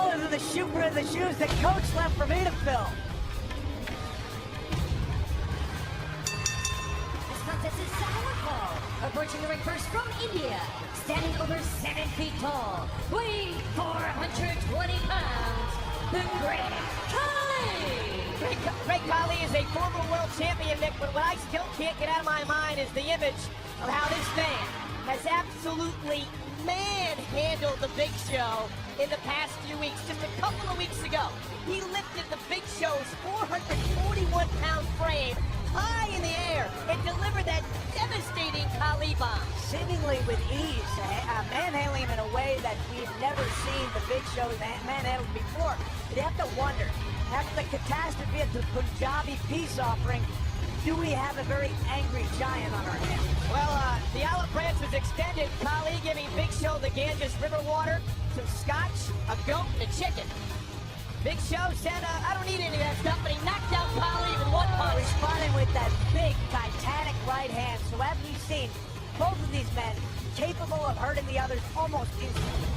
smaller than the shoe pair of the shoes that Coach left for me to fill. This contest is Paul, approaching the ring first from India, standing over 7 feet tall, weighing 420 pounds, the Great Khali! Great Khali is a former world champion, Nick, but what I still can't get out of my mind is the image of how this man has absolutely manhandled the Big Show in the past few weeks. Just a couple of weeks ago, he lifted the Big Show's 441-pound frame high in the air and delivered that devastating Khali bomb. Seemingly with ease, manhandling him in a way that we've never seen the Big Show manhandled before. But you have to wonder, after the catastrophe at the Punjabi peace offering, do we have a very angry giant on our hands? Well, the olive branch was extended. Khali giving Big Show the Ganges River water, some scotch, a goat, and a chicken. Big Show said, I don't need any of that stuff, but he knocked out Khali in one punch. Responding with that big, titanic right hand. So have we seen both of these men capable of hurting the others almost instantly?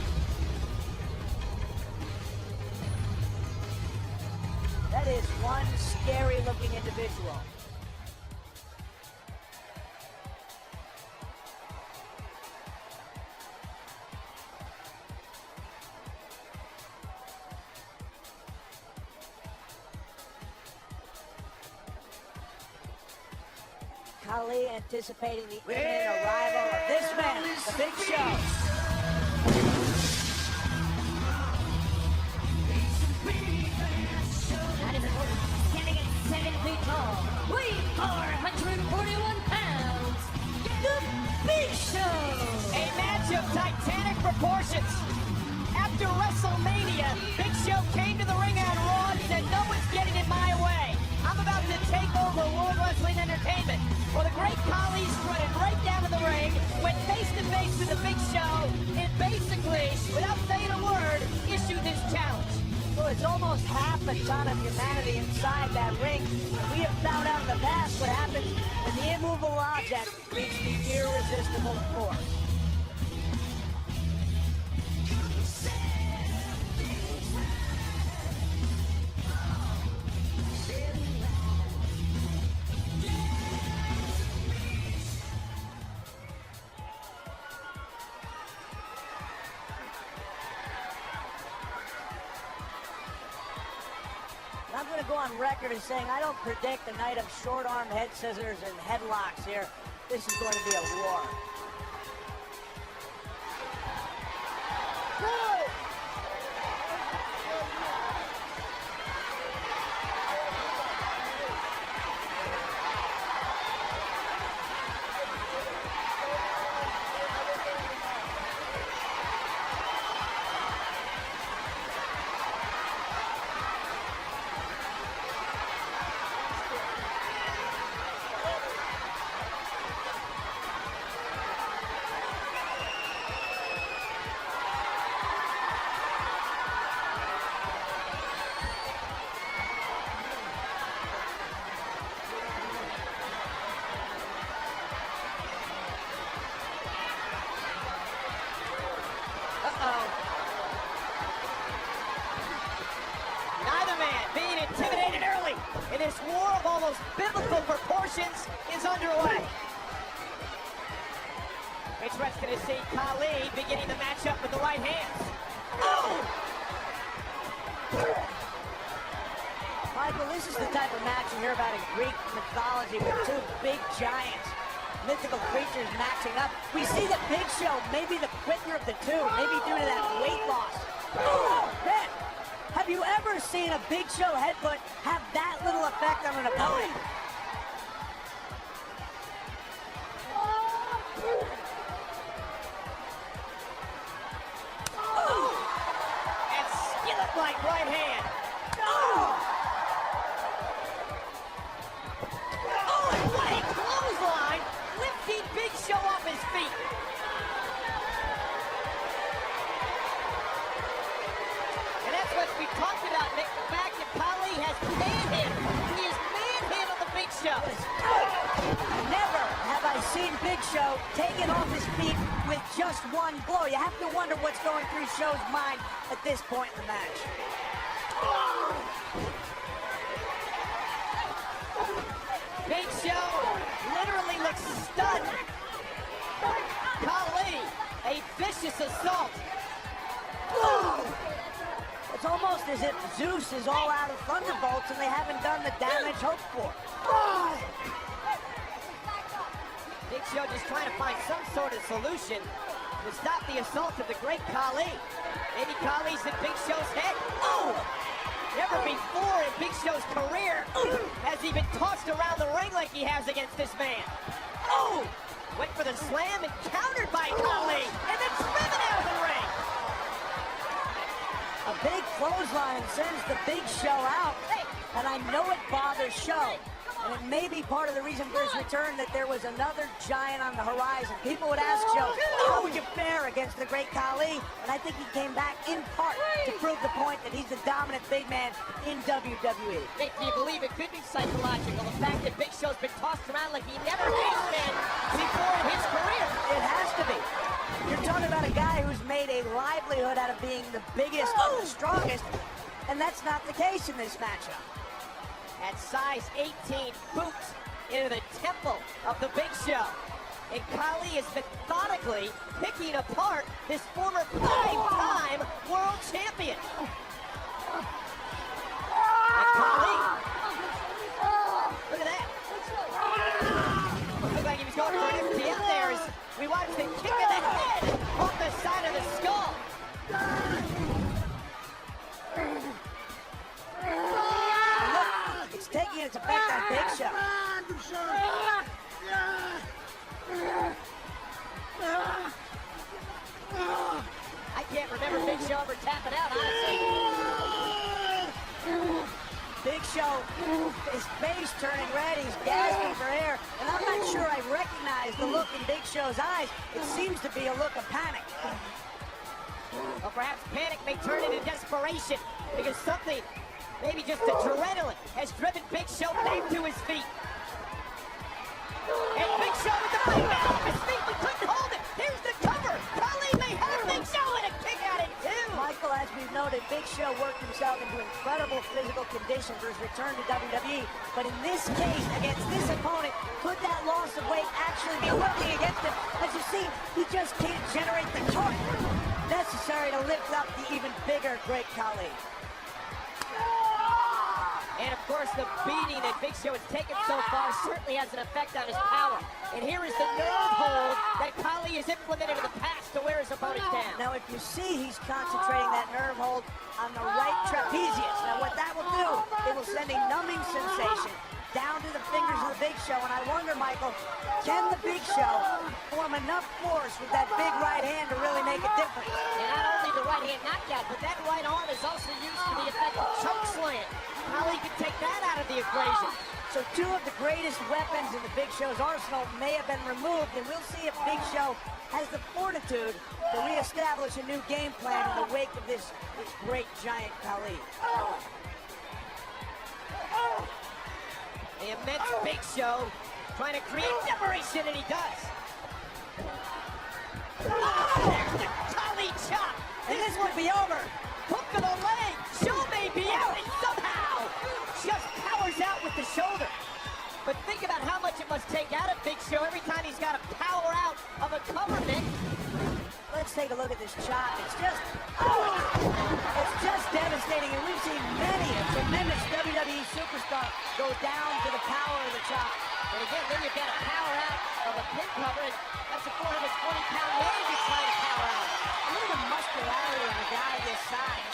That is one scary-looking individual. Khali anticipating the imminent arrival of this man, the Big Show. That is standing at 7 feet tall, weighing 441 pounds, the Big Show! A match of titanic proportions. After WrestleMania, Big Show came to the ring on Raw and said, no one's getting in my way. I'm about to take over World Wrestling Entertainment. Well, the Great Khali strutted right down to the ring, went face-to-face with the Big Show, and basically, without saying a word, issued this challenge. Well, it's almost half a ton of humanity inside that ring. We have found out in the past what happens when the immovable object meets the irresistible force. I'm going to go on record as saying I don't predict a night of short-arm head scissors and headlocks here. This is going to be a war. Neither man being intimidated early, and this war of almost biblical proportions is underway. It's what's going to see Khali beginning the matchup with the right hands. Oh! Michael, this is the type of match you hear about in Greek mythology with two big giants, mythical creatures matching up. We see the Big Show, maybe the quicker of the two, maybe due to that weight loss. Oh, man! Have you ever seen a Big Show headbutt have that little effect on an opponent? Oh! And skillet-like right hand. Oh! Oh, and what a clothesline! Lifting Big Show off his feet. And that's what we talked about, Nick. The fact that Khali has manhandled. He has manhandled the Big Show. Never have I seen Big Show taken off his feet with just one blow. You have to wonder what's going through Show's mind at this point in the match. Big Show literally looks stunned. Khali, a vicious assault. It's almost as if Zeus is all out of thunderbolts and they haven't done the damage hoped for. Big Show just trying to find some sort of solution to stop the assault of the great Khali. Maybe Khali's in Big Show's head. Oh! Never before in Big Show's career has he been tossed around the ring like he has against this man. Oh! Went for the slam and countered by Khali, and then driven out of the ring. A big clothesline sends the Big Show out, and I know it bothers Show. And it may be part of the reason for his return that there was another giant on the horizon. People would ask Show, how would you fare against the great Khali? And I think he came back in part to prove the point that he's the dominant big man in WWE. Nick, do you believe it could be psychological? The fact that Big Show's been tossed around like he never has been before in his career. It has to be. You're talking about a guy who's made a livelihood out of being the biggest and the strongest, and that's not the case in this matchup. At size 18 boots into the temple of the Big Show. And Khali is methodically picking apart this former 5-time world champion. And Khali, look at that. Looked like he was going for an FTM there as we watched him kick in the head off the side of the skull. It's taking its effect on Big Show. I can't remember Big Show ever tapping out, honestly. Big Show, his face turning red, he's gasping for air, and I'm not sure I recognize the look in Big Show's eyes. It seems to be a look of panic. Or perhaps panic may turn into desperation because something, maybe just adrenaline, has driven Big Show back to his feet. And Big Show with the big man off his feet, we couldn't hold it. Here's the cover. Khali may have Big Show and a kick out at two. Michael, as we've noted, Big Show worked himself into incredible physical condition for his return to WWE. But in this case, against this opponent, could that loss of weight actually be working against him? As you see, he just can't generate the torque necessary to lift up the even bigger great Khali. And of course, the beating that Big Show has taken so far certainly has an effect on his power. And here is the nerve hold that Khali has implemented in the past to wear his opponent down. Now, if you see, he's concentrating that nerve hold on the right trapezius. Now, what that will do, it will send a numbing sensation down to the fingers of the Big Show. And I wonder, Michael, can the Big Show form enough force with that big right hand to really make a difference? And not only the right hand knockout, but that right arm is also used for the effective choke slam. Khali can take that out of the equation. So two of the greatest weapons in the Big Show's arsenal may have been removed, and we'll see if Big Show has the fortitude to reestablish a new game plan in the wake of this great giant Khali. The immense Big Show trying to create separation, and he does. Oh, there's the Khali chop. And this would be over. Hook of the leg. Show may be out, and somehow just powers out with the shoulder. But think about how much it must take out of Big Show every time he's got to power out of a cover, Nick. Let's take a look at this chop. It's just devastating, and we've seen many a tremendous WWE superstar go down to the power of the chop. And again, then you've got to power out of a pin cover, and that's a 420-pound man you're trying to power out. Look at the muscularity on a guy this size.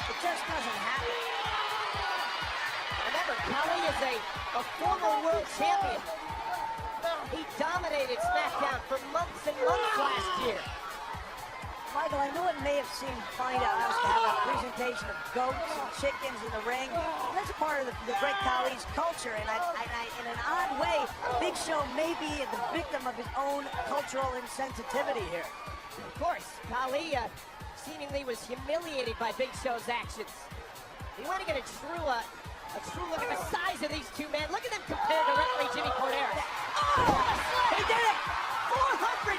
It just doesn't happen. Remember, Khali is a former world champion. He dominated SmackDown for months and months last year. Michael, I know it may have seemed funny to us to have a presentation of goats and chickens in the ring. That's part of the great Khali's culture, and in an odd way, Big Show may be the victim of his own cultural insensitivity here. Of course, Khali seemingly was humiliated by Big Show's actions. He wanted to get a true A true look at the size of these two men. Look at them compared to referee Jimmy Corderas. Oh, He did it! 420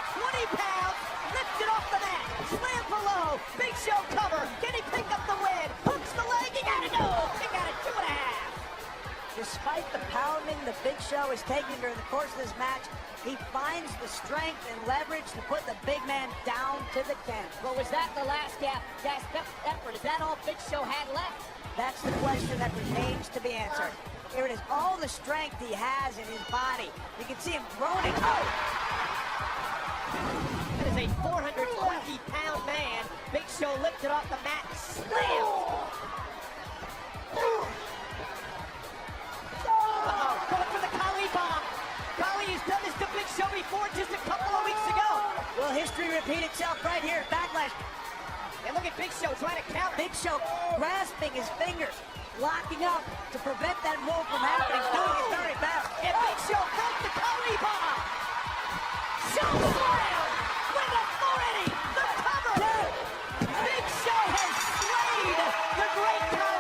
pounds, lifted off the mat, slam below, Big Show cover. Can he pick up the win? Hooks the leg, he got it, no! He got it, 2.5. Despite the pounding the Big Show has taken during the course of this match, he finds the strength and leverage to put the big man down to the canvas. Well, was that the last gasp effort? Is that all Big Show had left? That's the question that remains to be answered. Here it is, all the strength he has in his body. You can see him groaning. Oh! That is a 420-pound man. Big Show lifted off the mat, slam! Going for the Khali bomb. Khali has done this to Big Show before just a couple of weeks ago. Will history repeat itself right here? Backlash. And look at Big Show trying to count. Big Show grasping his fingers, locking up to prevent that move from happening. Doing it very fast. And Big Show broke the Khali bomb. Show slam with authority. The cover. Big Show has slayed the great Khali.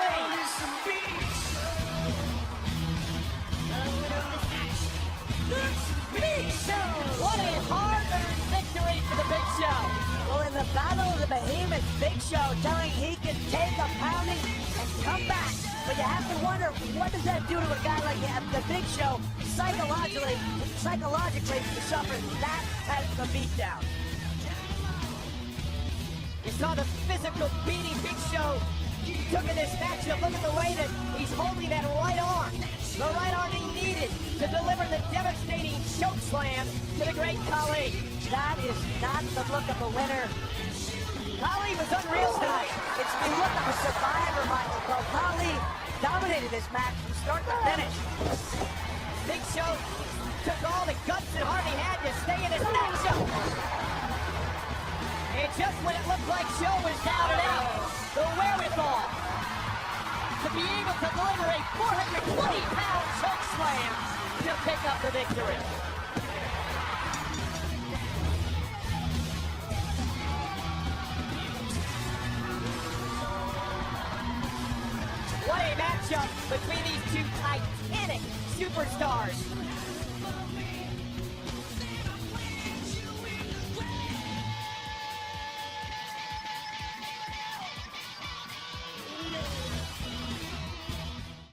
Big Show. What a hard-earned victory for the Big Show. Well, in the Battle of the Behemoth, Big Show telling he can take a pounding and come back. But you have to wonder, what does that do to a guy like the Big Show psychologically to suffer that type of beatdown? You saw the physical beating Big Show took in this matchup. Look at the way that he's holding that right arm. The right arm he needed to deliver the devastating choke slam to the great Khali. That is not the look of a winner. Khali was unreal tonight. It's the look of a survivor, Michael Cole. Khali dominated this match from start to finish. Big Show took all the guts and heart he had to stay in this matchup. And just when it looked like Show was down and out, the wherewithal to be able to deliver a 420-pound choke slam to pick up the victory. What a matchup between these two titanic superstars.